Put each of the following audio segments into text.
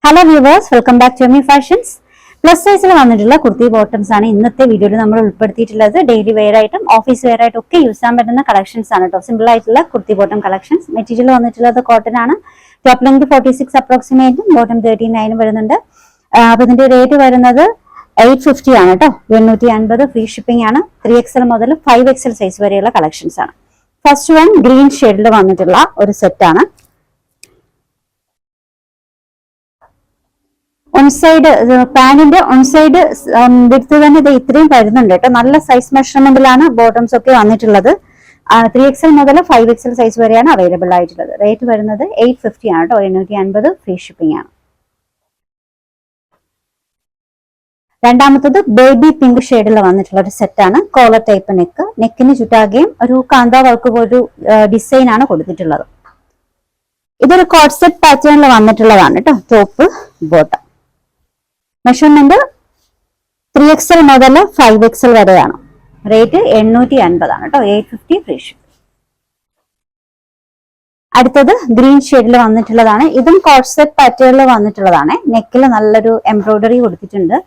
Hello viewers, welcome back to Emi Fashions. Plus സൈസിൽ വന്നിട്ടുള്ള kurti bottoms ആണ് ഇന്നത്തെ വീഡിയോയിൽ നമ്മൾ ഉൾപ്പെടുത്തിയിട്ടുള്ളത്. ഡെയിലി വെയർ ആയിട്ടും ഓഫീസ് വെയർ ആയിട്ടും ഒക്കെ യൂസ് ചെയ്യാൻ പറ്റുന്ന കളക്ഷൻസ് ആണ് കേട്ടോ. സിമ്പിൾ ആയിട്ടുള്ള കുർത്തി ബോട്ടം കളക്ഷൻസ്. മെറ്റീരിയൽ വന്നിട്ടുള്ളത് കോട്ടൺ ആണ്. ടോപ്പ് ലെങ്ത് 46 അപ്രോക്സിമേറ്റും ബോട്ടം 39 വരുന്നുണ്ട്. അപ്പൊ ഇതിന്റെ റേറ്റ് വരുന്നത് 850 ആണ് കേട്ടോ. 850 ഫ്രീ ഷിപ്പിംഗ് ആണ്. 3XL മുതൽ 5XL സൈസ് വരെയുള്ള കളക്ഷൻസ് ആണ്. ഫസ്റ്റ് വൺ ഗ്രീൻ ഷെയ്ഡിൽ വന്നിട്ടുള്ള ഒരു സെറ്റ് ആണ്. ഓൺസൈഡ് പാനിന്റെ ഓൺസൈഡ് വിഡ്ത്ത് തന്നെ ഇത് ഇത്രയും വരുന്നുണ്ട് കേട്ടോ. നല്ല സൈസ് മെഷർമെന്റിലാണ് ബോട്ടംസ് ഒക്കെ വന്നിട്ടുള്ളത്. 3XL മുതൽ 5XL സൈസ് വരെയാണ് അവൈലബിൾ ആയിട്ടുള്ളത്. റേറ്റ് വരുന്നത് 850 ആണ് കേട്ടോ. 850 ഫ്രീ ഷിപ്പിംഗ് ആണ്. രണ്ടാമത്തത് ബേബി പിങ്ക് ഷെയ്ഡിൽ വന്നിട്ടുള്ള ഒരു സെറ്റ് ആണ്. കോളർ ടൈപ്പ് നെക്കിന് ചുറ്റാകെയും ഒരു കാന്താ വർക്ക് ഒരു ഡിസൈൻ ആണ് കൊടുത്തിട്ടുള്ളത്. ഇതൊരു കോട്ട് സെറ്റ് പാറ്റേണിൽ വന്നിട്ടുള്ളതാണ് കേട്ടോ. ടോപ്പ് ബോട്ടം മെഷർമെന്റ് 3XL മുതൽ 5XL വരെയാണ്. റേറ്റ് 850 ആണ് കേട്ടോ. 850 ഫ്രീ ഷിപ്പ്. അടുത്തത് ഗ്രീൻ ഷെയ്ഡിൽ വന്നിട്ടുള്ളതാണ്. ഇതും കോട്ട് സെറ്റ് പാറ്റേണിൽ വന്നിട്ടുള്ളതാണ്. നെക്കിൽ നല്ലൊരു എംബ്രോയിഡറി കൊടുത്തിട്ടുണ്ട്.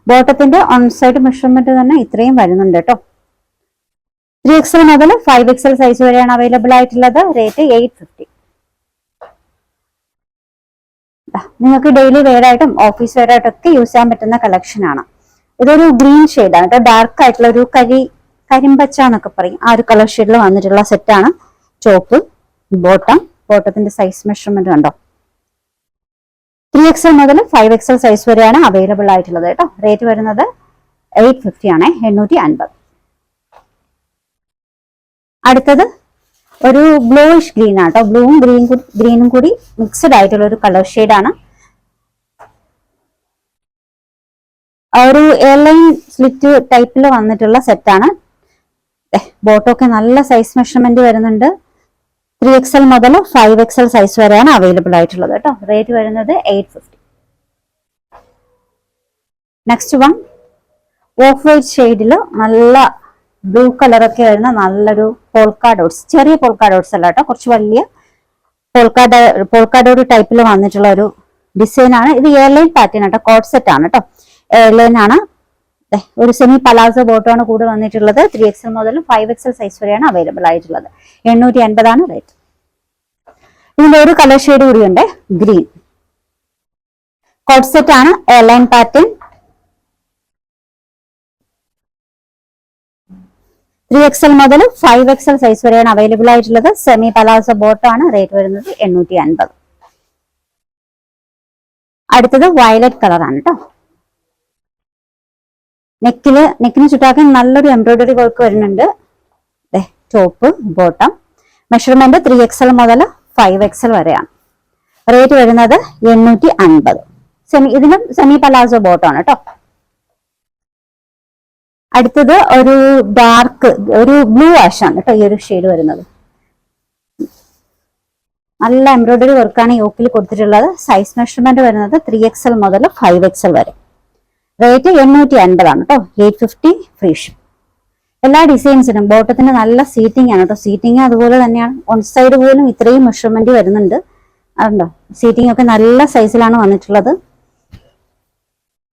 ബോട്ടത്തിന്റെ ഓൺ സൈഡ് മെഷർമെന്റ് തന്നെ ഇത്രയും വരുന്നുണ്ട് കേട്ടോ. 3XL മുതൽ 5XL സൈസ് വരെയാണ് അവൈലബിൾ ആയിട്ടുള്ളത്. റേറ്റ് 850. നിങ്ങൾക്ക് ഡെയിലി വെയർ ആയിട്ടും ഓഫീസ് വെയർ ആയിട്ടും ഒക്കെ യൂസ് ചെയ്യാൻ പറ്റുന്ന കളക്ഷൻ ആണ്. ഇതൊരു ഗ്രീൻ ഷെയ്ഡാണ് കേട്ടോ. ഡാർക്ക് ആയിട്ടുള്ള ഒരു കരിമ്പച്ച എന്നൊക്കെ പറയും. ആ ഒരു കളർ ഷെയ്ഡിൽ വന്നിട്ടുള്ള സെറ്റാണ്. ചോപ്പ് ബോട്ടത്തിന്റെ സൈസ് മെഷർമെന്റ് കണ്ടോ. 3XL മുതൽ 5XL സൈസ് വരെയാണ് അവൈലബിൾ ആയിട്ടുള്ളത് കേട്ടോ. റേറ്റ് വരുന്നത് 850 ആണ്. 850. അടുത്തത് ഒരു ബ്ലൂയിഷ് ഗ്രീൻ ആട്ടോ. ബ്ലൂവും ഗ്രീനും കൂടി മിക്സ്ഡ് ആയിട്ടുള്ള ഒരു കളർ ഷെയ്ഡാണ്. ഒരു എയർലൈൻ സ്ലിറ്റ് ടൈപ്പിൽ വന്നിട്ടുള്ള സെറ്റാണ്. ബോട്ടമൊക്കെ നല്ല സൈസ് മെഷർമെന്റ് വരുന്നുണ്ട്. 3XL മുതൽ 5XL സൈസ് വരെയാണ് അവൈലബിൾ ആയിട്ടുള്ളത് കേട്ടോ. റേറ്റ് വരുന്നത് 850. നെക്സ്റ്റ് വൺ ഓഫ് വൈറ്റ് ഷെയ്ഡിൽ നല്ല ബ്ലൂ കളറൊക്കെ വരുന്ന നല്ലൊരു പോൾക്കാ ഡോട്ട്സ്, ചെറിയ പോൾക്കാ ഡോട്ട്സ് അല്ല കേട്ടോ, കുറച്ച് വലിയ പോൾക്കാ ഡോട്ട് ടൈപ്പിൽ വന്നിട്ടുള്ള ഒരു ഡിസൈൻ ആണ്. ഇത് എയർലൈൻ പാറ്റേൺ കേട്ടോ. കോട്ട് സെറ്റ് ആണ് കേട്ടോ. എയർലൈൻ ആണ്. ഒരു സെമി പലാസോ ബോട്ടമാണ് കൂടെ വന്നിട്ടുള്ളത്. 3XL മുതൽ 5XL സൈസ് വരെയാണ് അവൈലബിൾ ആയിട്ടുള്ളത്. 850 ആണ് റേറ്റ്. ഇതിന്റെ ഒരു കളർ ഷെയ്ഡ് കൂടിയുണ്ട്, ഗ്രീൻ. കോട്ട് സെറ്റ് ആണ്. Airline pattern. 3XL മുതൽ 5XL സൈസ് വരെയാണ് അവൈലബിൾ ആയിട്ടുള്ളത്. Semi palazzo ബോട്ടമാണ്. റേറ്റ് വരുന്നത് 850. അടുത്തത് വയലറ്റ് കളറാണ് കേട്ടോ. നെക്കിന് ചുറ്റാക്കാൻ നല്ലൊരു എംബ്രോയിഡറി വർക്ക് വരുന്നുണ്ട്. ടോപ്പ് ബോട്ടം മെഷർമെന്റ് 3XL മുതൽ 5XL വരെയാണ്. റേറ്റ് വരുന്നത് 850. ഇതിനും സെമി പലാസോ ബോട്ടമാണ് കേട്ടോ. അടുത്തത് ഒരു ഡാർക്ക് ഒരു ബ്ലൂ ആഷാണ് കേട്ടോ. ഈ ഒരു ഷെയ്ഡ് വരുന്നത് നല്ല എംബ്രോയിഡറി വർക്കാണ് യോക്കിൽ കൊടുത്തിട്ടുള്ളത്. സൈസ് മെഷർമെന്റ് വരുന്നത് 3XL മുതൽ 5XL വരെ. റേറ്റ് 850 ആണ് കേട്ടോ. 850 ഫ്രീ ഷിപ്പ്. എല്ലാ ഡിസൈൻസിനും ബോട്ടത്തിന് നല്ല സീറ്റിംഗ് ആണ് കേട്ടോ. സീറ്റിംഗ് അതുപോലെ തന്നെയാണ്. ഓൺ സൈഡ് പോലും ഇത്രയും മെഷർമെന്റ് വരുന്നുണ്ട്. അതുണ്ടോ, സീറ്റിംഗ് ഒക്കെ നല്ല സൈസിലാണ് വന്നിട്ടുള്ളത്.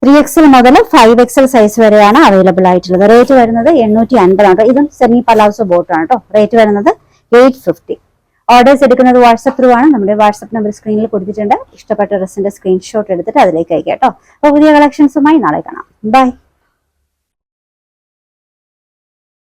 3XL മുതൽ 5XL സൈസ് വരെയാണ് അവൈലബിൾ ആയിട്ടുള്ളത്. റേറ്റ് വരുന്നത് 850 ആണ്. ഇതും സെമി പലാസോ ബോട്ടാണ് കേട്ടോ. റേറ്റ് വരുന്നത് 850. ഓർഡേഴ്സ് എടുക്കുന്നത് വാട്സ്ആപ്പ് ത്രൂ ആണ്. നമ്മുടെ വാട്സ്ആപ്പ് നമ്പർ സ്ക്രീനിൽ കൊടുത്തിട്ടുണ്ട്. ഇഷ്ടപ്പെട്ട ഡ്രസ്സിന്റെ സ്ക്രീൻഷോട്ട് എടുത്തിട്ട് അതിലേക്ക് അയക്കാം കേട്ടോ. അപ്പോൾ പുതിയ കളക്ഷൻസുമായി നാളെ കാണാം. ബൈ.